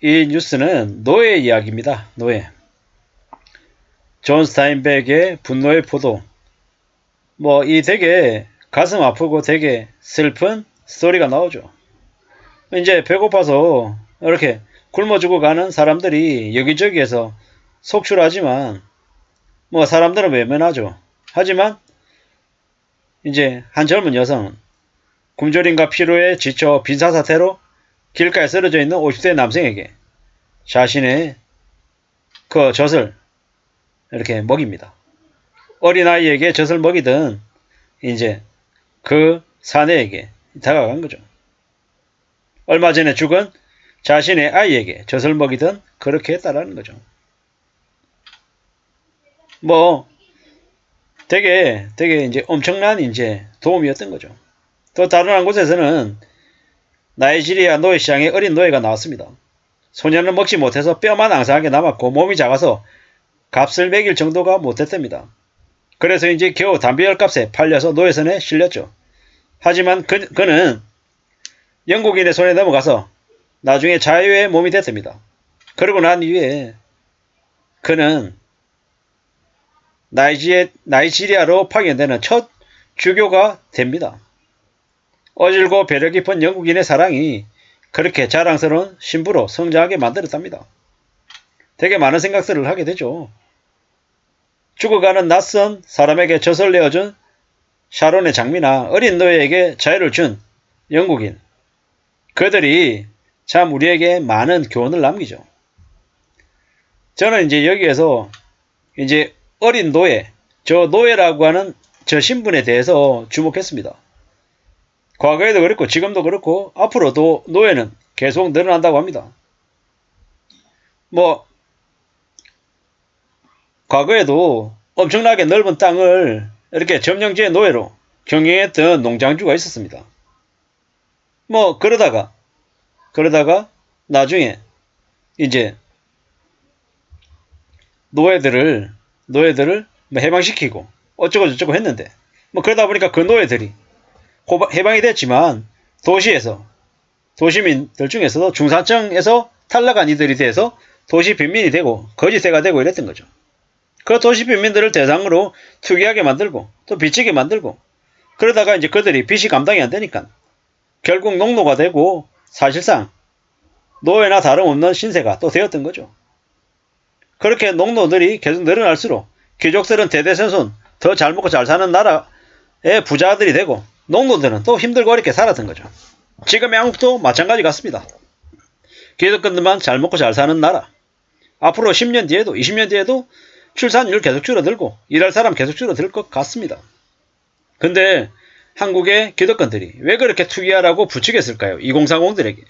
이 뉴스는 노예 이야기입니다. 노예. 존 스타인백의 분노의 포도. 이 되게 가슴 아프고 되게 슬픈 스토리가 나오죠. 이제 배고파서 이렇게 굶어 죽어가는 사람들이 여기저기에서 속출하지만 사람들은 외면하죠. 하지만 이제 한 젊은 여성은 굶주림과 피로에 지쳐 빈사사태로 길가에 쓰러져 있는 50대 남성에게 자신의 그 젖을 이렇게 먹입니다. 어린아이에게 젖을 먹이던 이제 그 사내에게 다가간 거죠. 얼마 전에 죽은 자신의 아이에게 젖을 먹이던 그렇게 했다라는 거죠. 되게 이제 엄청난 이제 도움이었던 거죠. 또 다른 한 곳에서는 나이지리아 노예시장에 어린 노예가 나왔습니다. 소년을 먹지 못해서 뼈만 앙상하게 남았고 몸이 작아서 값을 매길 정도가 못했답니다. 그래서 이제 겨우 담배열 값에 팔려서 노예선에 실렸죠. 하지만 그는 영국인의 손에 넘어가서 나중에 자유의 몸이 됐답니다. 그러고 난 이후에 그는 나이지리아로 파견되는 첫 주교가 됩니다. 어질고 배려 깊은 영국인의 사랑이 그렇게 자랑스러운 신부로 성장하게 만들었답니다. 되게 많은 생각들을 하게 되죠. 죽어가는 낯선 사람에게 젖을 내어준 샤론의 장미나 어린 노예에게 자유를 준 영국인. 그들이 참 우리에게 많은 교훈을 남기죠. 저는 이제 여기에서 이제 어린 노예, 저 노예라고 하는 저 신분에 대해서 주목했습니다. 과거에도 그렇고 지금도 그렇고 앞으로도 노예는 계속 늘어난다고 합니다. 과거에도 엄청나게 넓은 땅을 이렇게 점령지의 노예로 경영했던 농장주가 있었습니다. 그러다가 나중에 이제 노예들을 해방시키고 어쩌고 저쩌고 했는데 그러다 보니까 그 노예들이 해방이 됐지만 도시민들 중에서도 중산층에서 탈락한 이들이 돼서 도시 빈민이 되고 거지새가 되고 이랬던 거죠. 그 도시 빈민들을 대상으로 투기하게 만들고 또 빚지게 만들고 그러다가 이제 그들이 빚이 감당이 안 되니까 결국 농노가 되고 사실상 노예나 다름없는 신세가 또 되었던 거죠. 그렇게 농노들이 계속 늘어날수록 귀족들은 대대손손 더 잘 먹고 잘 사는 나라의 부자들이 되고 농노들은 또 힘들고 어렵게 살았던 거죠. 지금의 한국도 마찬가지 같습니다. 기득권들만 잘 먹고 잘 사는 나라. 앞으로 10년 뒤에도 20년 뒤에도 출산율 계속 줄어들고 일할 사람 계속 줄어들 것 같습니다. 근데 한국의 기득권들이 왜 그렇게 투기하라고 부추겼을까요? 2030들에게.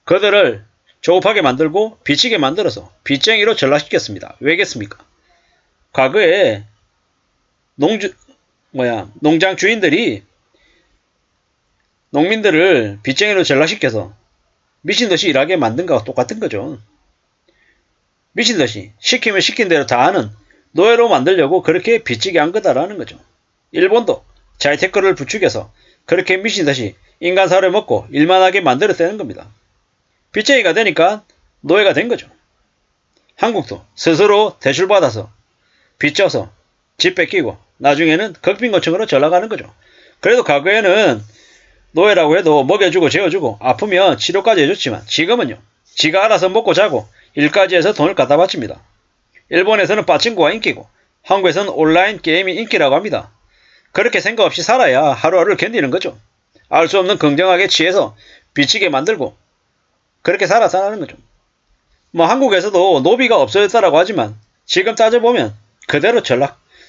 그들을 조급하게 만들고 빚지게 만들어서 빚쟁이로 전락시켰습니다. 왜겠습니까? 과거에 농장 주인들이 농민들을 빚쟁이로 전락시켜서 미친듯이 일하게 만든 거와 똑같은 거죠. 미친듯이 시키면 시킨 대로 다 하는 노예로 만들려고 그렇게 빚지게 한 거다라는 거죠. 일본도 자이테크를 부추겨서 그렇게 미친듯이 인간 사료를 먹고 일만 하게 만들었다는 겁니다. 빚쟁이가 되니까 노예가 된 거죠. 한국도 스스로 대출받아서 빚져서 집 뺏기고 나중에는 극빈고층으로 전락하는 거죠. 그래도 과거에는 노예라고 해도 먹여주고 재워주고 아프면 치료까지 해줬지만 지금은요. 지가 알아서 먹고 자고 일까지 해서 돈을 갖다 바칩니다. 일본에서는 빠친코가 인기고 한국에서는 온라인 게임이 인기라고 합니다. 그렇게 생각 없이 살아야 하루하루를 견디는 거죠. 알 수 없는 긍정하게 취해서 빚지게 만들고 그렇게 살아가는 거죠. 한국에서도 노비가 없어졌다라고 하지만 지금 따져보면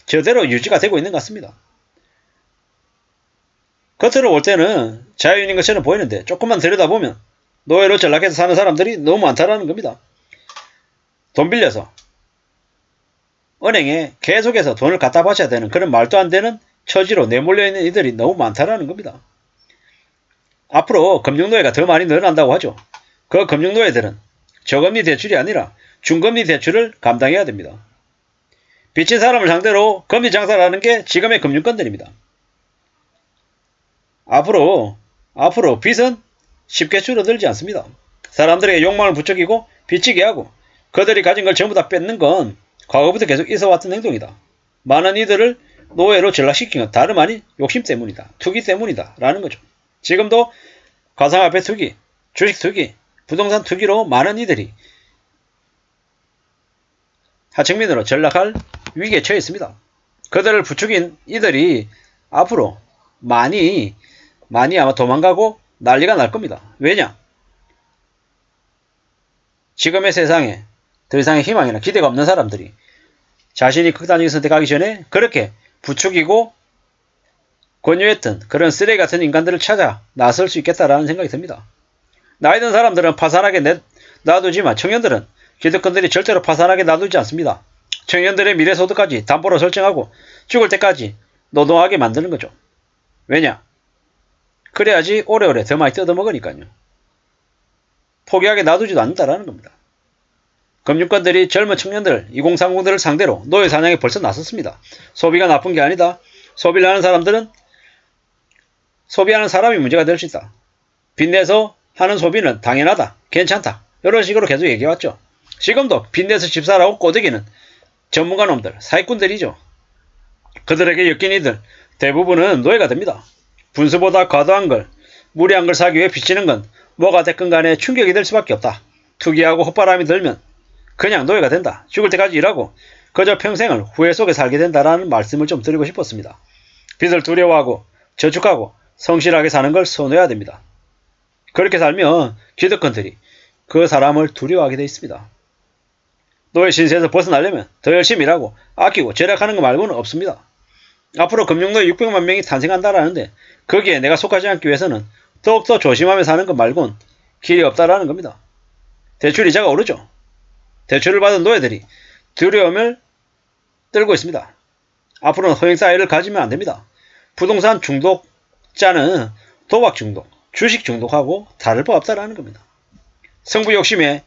저대로 유지가 되고 있는 것 같습니다. 겉으로 볼 때는 자유인인 것처럼 보이는데 조금만 들여다보면 노예로 전락해서 사는 사람들이 너무 많다라는 겁니다. 돈 빌려서 은행에 계속해서 돈을 갖다 바쳐야 되는 그런 말도 안 되는 처지로 내몰려 있는 이들이 너무 많다라는 겁니다. 앞으로 금융노예가 더 많이 늘어난다고 하죠. 그 금융노예들은 저금리 대출이 아니라 중금리 대출을 감당해야 됩니다. 빚진 사람을 상대로 금리 장사를 하는 게 지금의 금융권들입니다. 앞으로 빚은 쉽게 줄어들지 않습니다. 사람들에게 욕망을 부추기고 빚지게 하고 그들이 가진 걸 전부 다 뺏는 건 과거부터 계속 있어왔던 행동이다. 많은 이들을 노예로 전락시킨 건 다름 아닌 욕심 때문이다. 투기 때문이다. 라는 거죠. 지금도 가상화폐 투기, 주식 투기, 부동산 투기로 많은 이들이 하층민으로 전락할 위기에 처해 있습니다. 그들을 부추긴 이들이 앞으로 많이 아마 도망가고 난리가 날 겁니다. 왜냐? 지금의 세상에 더 이상의 희망이나 기대가 없는 사람들이 자신이 극단적인 선택하기 전에 그렇게 부추기고 권유했던 그런 쓰레기 같은 인간들을 찾아 나설 수 있겠다라는 생각이 듭니다. 나이 든 사람들은 파산하게 놔두지만 청년들은 기득권들이 절대로 파산하게 놔두지 않습니다. 청년들의 미래소득까지 담보로 설정하고 죽을 때까지 노동하게 만드는 거죠. 왜냐? 그래야지 오래오래 더 많이 뜯어먹으니까요. 포기하게 놔두지도 않는다라는 겁니다. 금융권들이 젊은 청년들, 2030들을 상대로 노예 사냥에 벌써 나섰습니다. 소비가 나쁜 게 아니다. 소비를 하는 사람들은 소비하는 사람이 문제가 될 수 있다. 빚내서 하는 소비는 당연하다. 괜찮다. 이런 식으로 계속 얘기해왔죠. 지금도 빚내서 집 사라고 꼬드기는 전문가 놈들, 사기꾼들이죠. 그들에게 엮인 이들 대부분은 노예가 됩니다. 분수보다 과도한 걸, 무리한 걸 사기 위해 빚지는 건 뭐가 됐건 간에 충격이 될 수밖에 없다. 투기하고 헛바람이 들면 그냥 노예가 된다. 죽을 때까지 일하고 그저 평생을 후회 속에 살게 된다라는 말씀을 좀 드리고 싶었습니다. 빚을 두려워하고 저축하고 성실하게 사는 걸 선호해야 됩니다. 그렇게 살면 기득권들이 그 사람을 두려워하게 되어 있습니다. 노예 신세에서 벗어나려면 더 열심히 일하고 아끼고 절약하는 것 말고는 없습니다. 앞으로 금융노예 600만 명이 탄생한다라는데 거기에 내가 속하지 않기 위해서는 더욱더 조심하며 사는 것 말고는 길이 없다라는 겁니다. 대출 이자가 오르죠. 대출을 받은 노예들이 두려움을 떨고 있습니다. 앞으로는 허행사회를 가지면 안됩니다. 부동산 중독자는 도박 중독, 주식 중독하고 다를 바 없다라는 겁니다. 성부 욕심에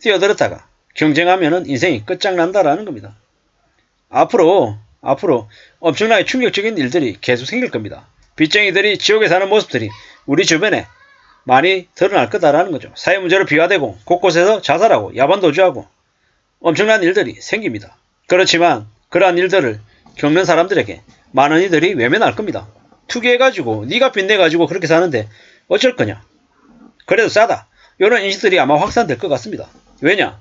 뛰어들었다가 경쟁하면 인생이 끝장난다라는 겁니다. 앞으로 엄청나게 충격적인 일들이 계속 생길 겁니다. 빚쟁이들이 지옥에 사는 모습들이 우리 주변에 많이 드러날 거다라는 거죠. 사회 문제로 비화되고 곳곳에서 자살하고 야반도주하고 엄청난 일들이 생깁니다. 그렇지만 그러한 일들을 겪는 사람들에게 많은 이들이 외면할 겁니다. 투기해가지고 네가 빚내가지고 그렇게 사는데 어쩔 거냐. 그래도 싸다. 이런 인식들이 아마 확산될 것 같습니다. 왜냐?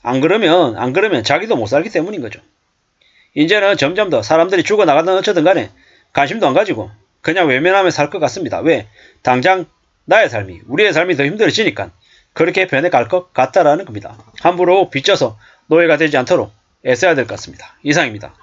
안 그러면 자기도 못 살기 때문인 거죠. 이제는 점점 더 사람들이 죽어나가든 어쩌든 간에 관심도 안 가지고 그냥 외면하며 살 것 같습니다. 왜? 당장 나의 삶이, 우리의 삶이 더 힘들어지니까 그렇게 변해갈 것 같다라는 겁니다. 함부로 빚져서 노예가 되지 않도록 애써야 될 것 같습니다. 이상입니다.